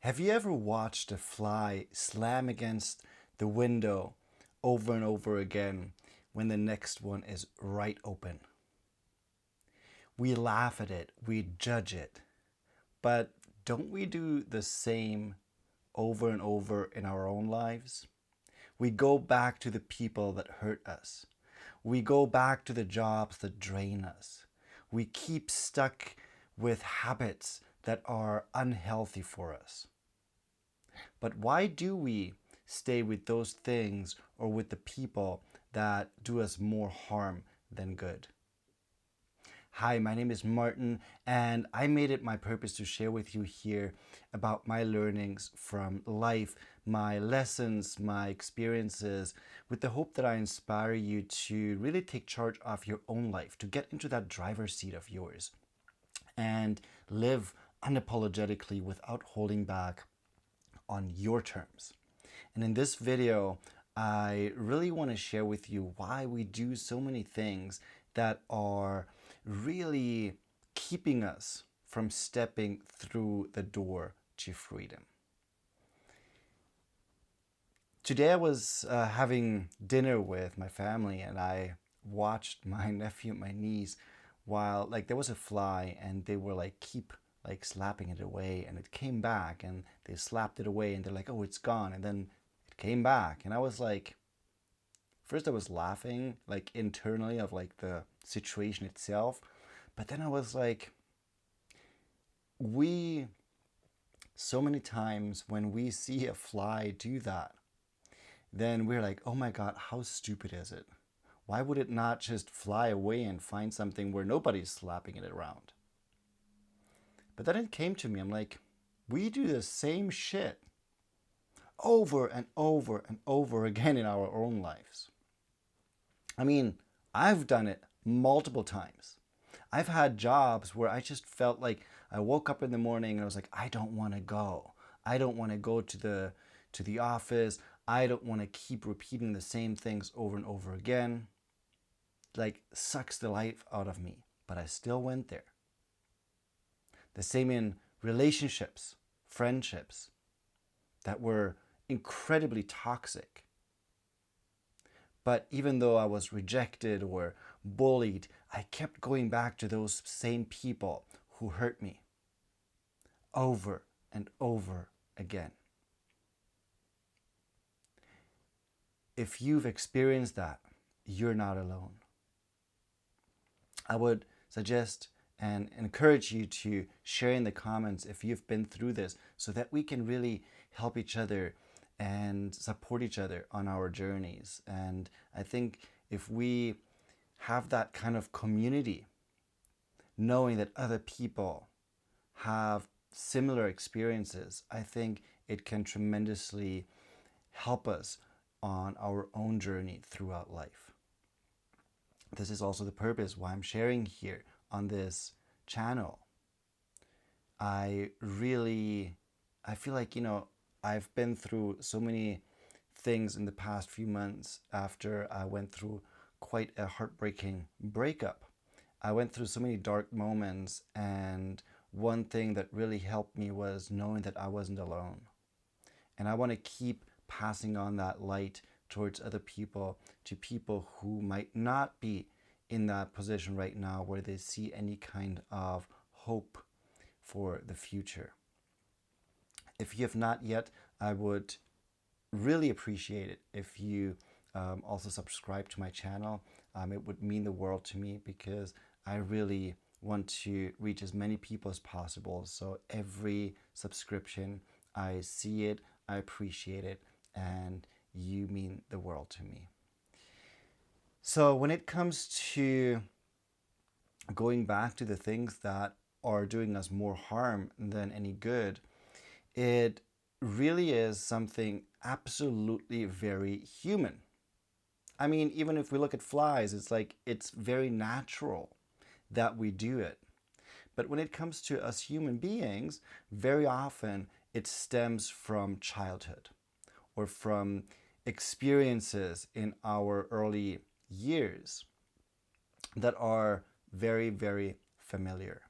Have you ever watched a fly slam against the window over and over again when the next one is right open? We laugh at it, we judge it, but don't we do the same over and over in our own lives? We go back to the people that hurt us. We go back to the jobs that drain us. We keep stuck with habits that are unhealthy for us. But why do we stay with those things or with the people that do us more harm than good? Hi, my name is Martin, and I made it my purpose to share with you here about my learnings from life, my lessons, my experiences, with the hope that I inspire you to really take charge of your own life, to get into that driver's seat of yours and live unapologetically without holding back on your terms. And in this video, I really want to share with you why we do so many things that are really keeping us from stepping through the door to freedom. Today I was having dinner with my family, and I watched my nephew and my niece while there was a fly, and they were keep slapping it away, and it came back, and they slapped it away, and they're like, oh, it's gone, and then it came back. And I was like, first I was laughing internally of the situation itself, but then I was like, we so many times when we see a fly do that, then we're like, oh my God, how stupid is it? Why would it not just fly away and find something where nobody's slapping it around? But then it came to me, I'm like, we do the same shit over and over and over again in our own lives. I mean, I've done it multiple times. I've had jobs where I just felt like I woke up in the morning and I was like, I don't want to go. I don't want to go to the office. I don't want to keep repeating the same things over and over again. Sucks the life out of me, but I still went there. The same in relationships, friendships that were incredibly toxic. But even though I was rejected or bullied, I kept going back to those same people who hurt me over and over again. If you've experienced that, you're not alone. I would suggest and encourage you to share in the comments if you've been through this, so that we can really help each other and support each other on our journeys. And I think if we have that kind of community, knowing that other people have similar experiences, I think it can tremendously help us on our own journey throughout life. This is also the purpose why I'm sharing here on this channel. I feel like, I've been through so many things in the past few months after I went through quite a heartbreaking breakup. I went through so many dark moments, and one thing that really helped me was knowing that I wasn't alone. And I want to keep passing on that light towards other people, to people who might not be in that position right now where they see any kind of hope for the future. If you have not yet, I would really appreciate it if you also subscribe to my channel. It would mean the world to me, because I really want to reach as many people as possible. So every subscription, I see it, I appreciate it, and you mean the world to me. So when it comes to going back to the things that are doing us more harm than any good, it really is something absolutely very human. I mean, even if we look at flies, it's very natural that we do it. But when it comes to us human beings, very often it stems from childhood or from experiences in our early years that are very, very familiar.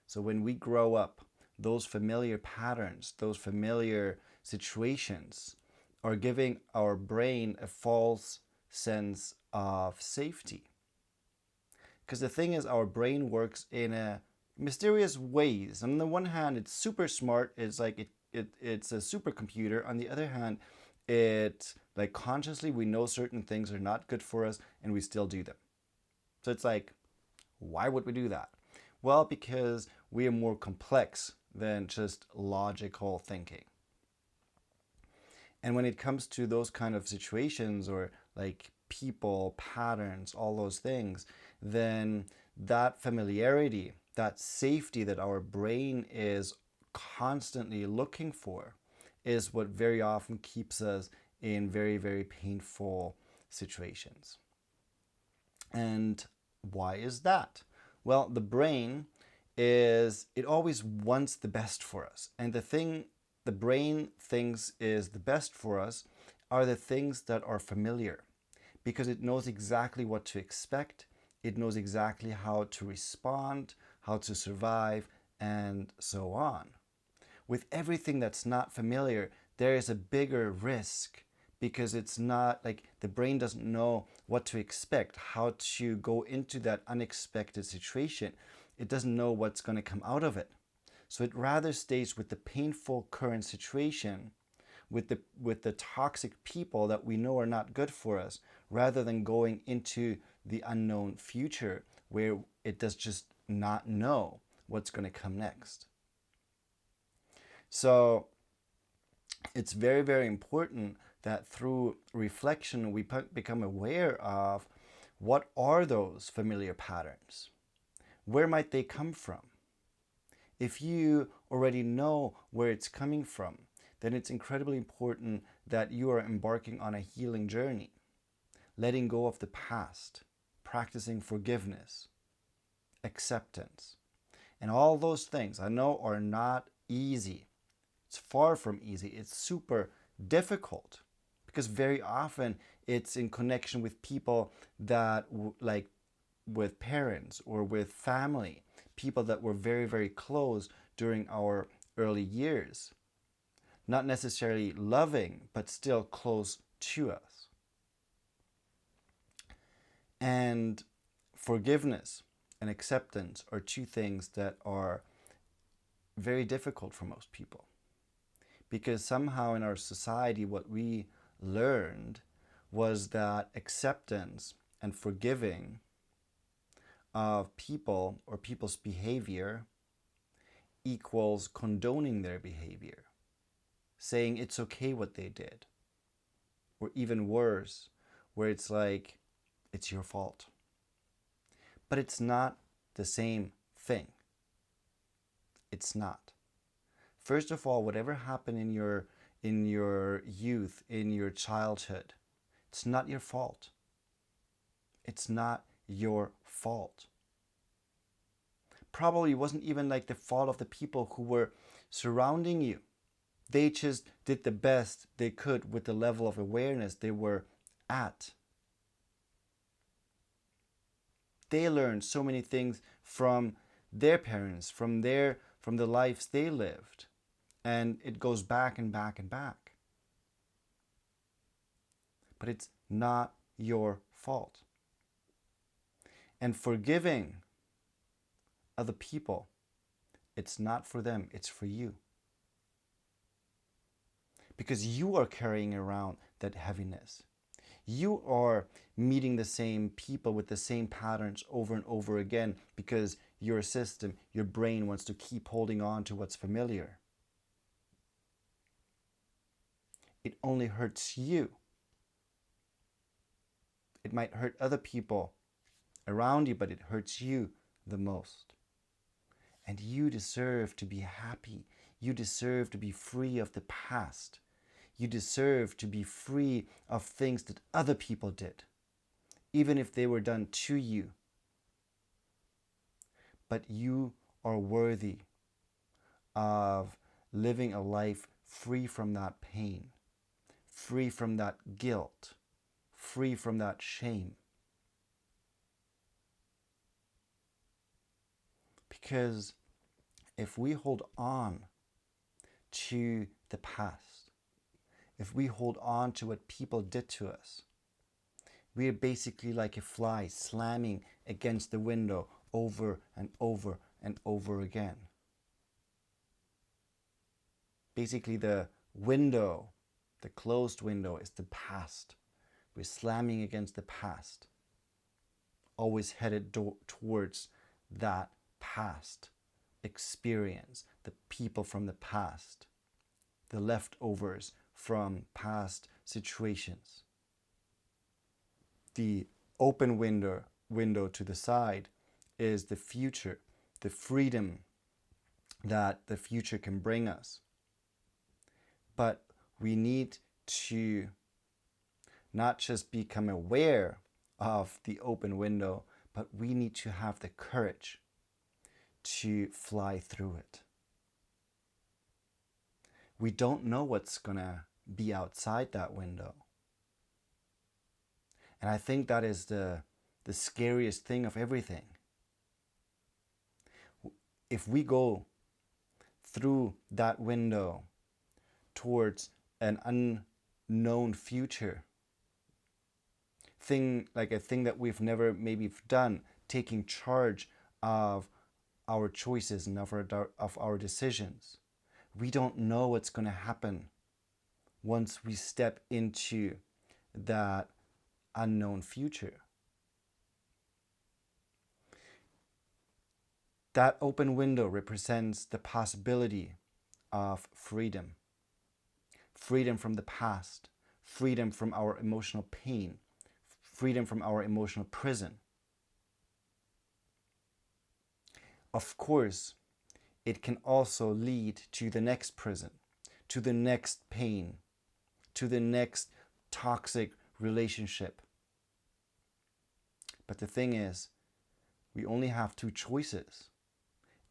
So when we grow up, those familiar patterns, those familiar situations are giving our brain a false sense of safety. Because the thing is, our brain works in a mysterious ways. On the one hand, it's super smart. It's like it's a supercomputer. On the other hand, it like consciously we know certain things are not good for us and we still do them. So it's like, why would we do that? Well, because we are more complex than just logical thinking. And when it comes to those kind of situations or like people, patterns, all those things, then that familiarity, that safety that our brain is constantly looking for is what very often keeps us in very, very painful situations. And why is that? Well, the brain it always wants the best for us. And the thing the brain thinks is the best for us are the things that are familiar, because it knows exactly what to expect. It knows exactly how to respond, how to survive, and so on. With everything that's not familiar, there is a bigger risk, because it's not like the brain doesn't know what to expect, how to go into that unexpected situation. It doesn't know what's going to come out of it. So it rather stays with the painful current situation, with the toxic people that we know are not good for us, rather than going into the unknown future where it does just not know what's going to come next. So it's very, very important that through reflection we become aware of what are those familiar patterns. Where might they come from? If you already know where it's coming from, then it's incredibly important that you are embarking on a healing journey, letting go of the past, practicing forgiveness, acceptance. And all those things I know are not easy. It's far from easy. It's super difficult, because very often it's in connection with people that like with parents or with family, people that were very, very close during our early years. Not necessarily loving, but still close to us. And forgiveness and acceptance are two things that are very difficult for most people. Because somehow in our society, what we learned was that acceptance and forgiving of people or people's behavior equals condoning their behavior, saying it's okay what they did. Or even worse, where it's like, it's your fault. But it's not the same thing. It's not. First of all, whatever happened in your youth, in your childhood, it's not your fault. It's not your fault. Probably wasn't even like the fault of the people who were surrounding you. They just did the best they could with the level of awareness they were at. They learned so many things from their parents, from the lives they lived. And it goes back and back and back. But it's not your fault. And forgiving other people, it's not for them, it's for you. Because you are carrying around that heaviness. You are meeting the same people with the same patterns over and over again, because your system, your brain wants to keep holding on to what's familiar. It only hurts you. It might hurt other people around you, but it hurts you the most. And you deserve to be happy. You deserve to be free of the past. You deserve to be free of things that other people did, even if they were done to you. But you are worthy of living a life free from that pain, free from that guilt, free from that shame. Because if we hold on to the past, if we hold on to what people did to us, we are basically like a fly slamming against the window over and over and over again. Basically, the window, the closed window, is the past. We're slamming against the past, always headed towards that past experience, the people from the past, the leftovers from past situations. The open window to the side is the future, the freedom that the future can bring us. But we need to not just become aware of the open window, but we need to have the courage to fly through it. We don't know what's gonna be outside that window. And I think that is the scariest thing of everything. If we go through that window towards an unknown future, a thing that we've never maybe done, taking charge of our choices and of our decisions, we don't know what's going to happen once we step into that unknown future. That open window represents the possibility of freedom. Freedom from the past, freedom from our emotional pain, freedom from our emotional prison. Of course, it can also lead to the next prison, to the next pain, to the next toxic relationship. But the thing is, we only have two choices.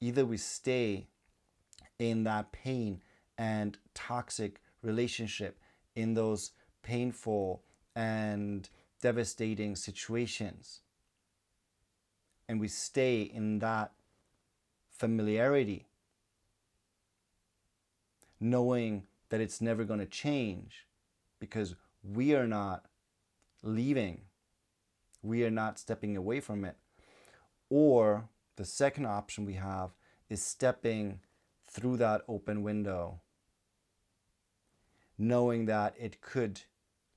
Either we stay in that pain and toxic relationship, in those painful and devastating situations, and we stay in that familiarity, knowing that it's never going to change because we are not leaving, we are not stepping away from it. Or the second option we have is stepping through that open window, knowing that it could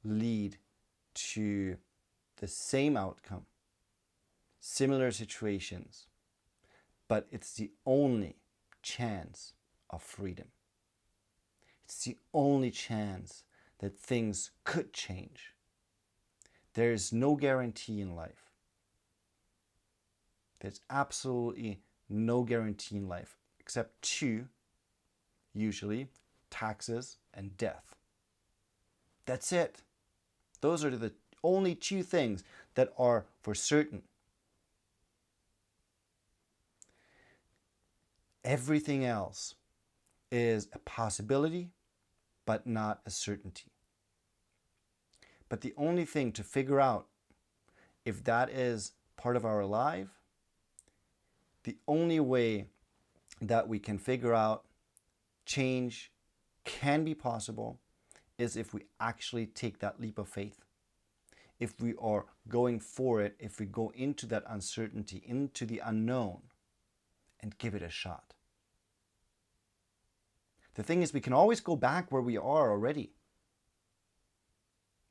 lead to the same outcome, similar situations, but it's the only chance of freedom. It's the only chance that things could change. There is no guarantee in life. There's absolutely no guarantee in life, except two, usually, taxes and death. That's it. Those are the only two things that are for certain. Everything else is a possibility, but not a certainty. But the only thing to figure out if that is part of our life, the only way that we can figure out change can be possible is if we actually take that leap of faith. If we are going for it, if we go into that uncertainty, into the unknown, and give it a shot. The thing is, we can always go back where we are already.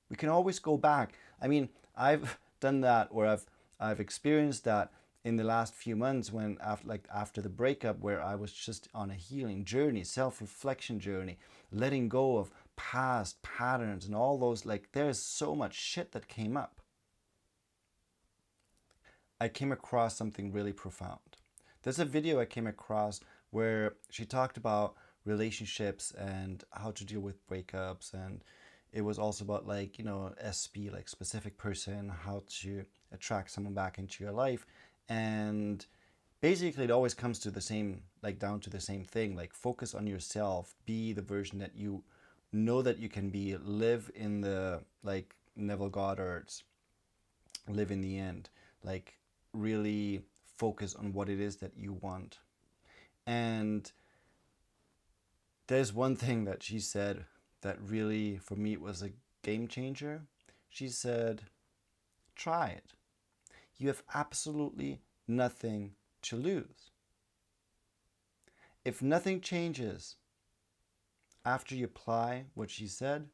We can always go back. I mean, I've done that, or I've experienced that in the last few months when after the breakup, where I was just on a healing journey, self-reflection journey, letting go of past patterns and all those, there's so much shit that came up. I came across something really profound. There's a video I came across where she talked about relationships and how to deal with breakups, and it was also about SP, specific person, how to attract someone back into your life. And basically it always comes to the same, down to the same thing, focus on yourself, be the version that you know that you can be, live in the, Neville Goddard's live in the end, really focus on what it is that you want. And there's one thing that she said that really, for me, was a game changer. She said, try it. You have absolutely nothing to lose. If nothing changes after you apply what she said,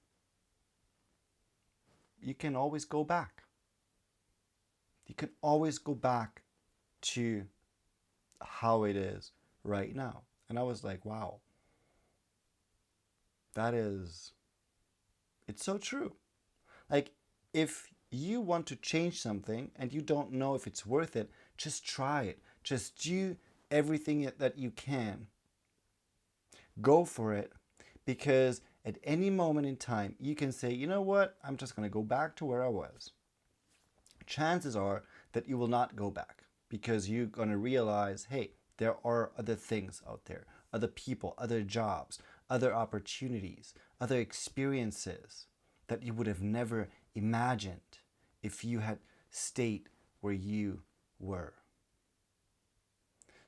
you can always go back. You can always go back to how it is right now. And I was like, wow, it's so true. Like, if you want to change something and you don't know if it's worth it, just try it. Just do everything that you can. Go for it, because at any moment in time, you can say, you know what, I'm just going to go back to where I was. Chances are that you will not go back, because you're going to realize, hey, there are other things out there, other people, other jobs, other opportunities, other experiences that you would have never imagined if you had stayed where you were.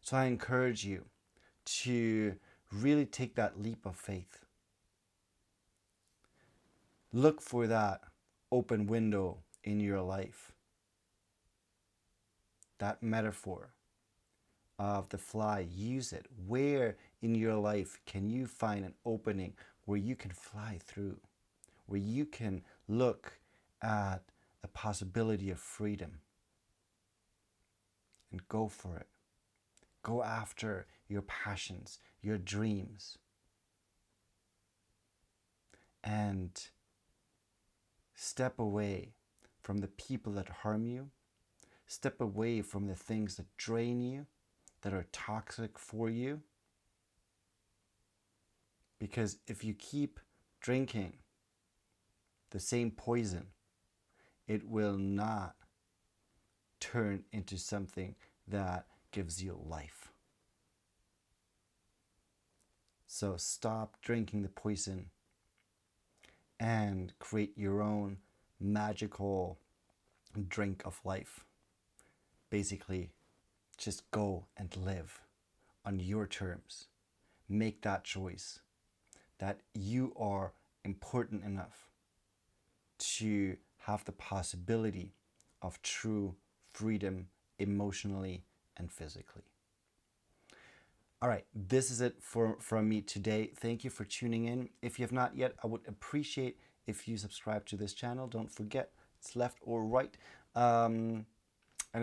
So I encourage you to really take that leap of faith. Look for that open window in your life. That metaphor of the fly, use it. Where in your life can you find an opening where you can fly through, where you can look at a possibility of freedom and go for it? Go after your passions, your dreams, and step away from the people that harm you. Step away from the things that drain you, that are toxic for you. Because if you keep drinking the same poison, it will not turn into something that gives you life. So stop drinking the poison and create your own magical drink of life. Basically, just go and live on your terms. Make that choice that you are important enough to have the possibility of true freedom emotionally and physically. All right, this is it from me today. Thank you for tuning in. If you have not yet, I would appreciate if you subscribe to this channel. Don't forget, it's left or right. And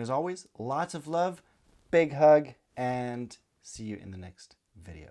as always, lots of love, big hug, and see you in the next video.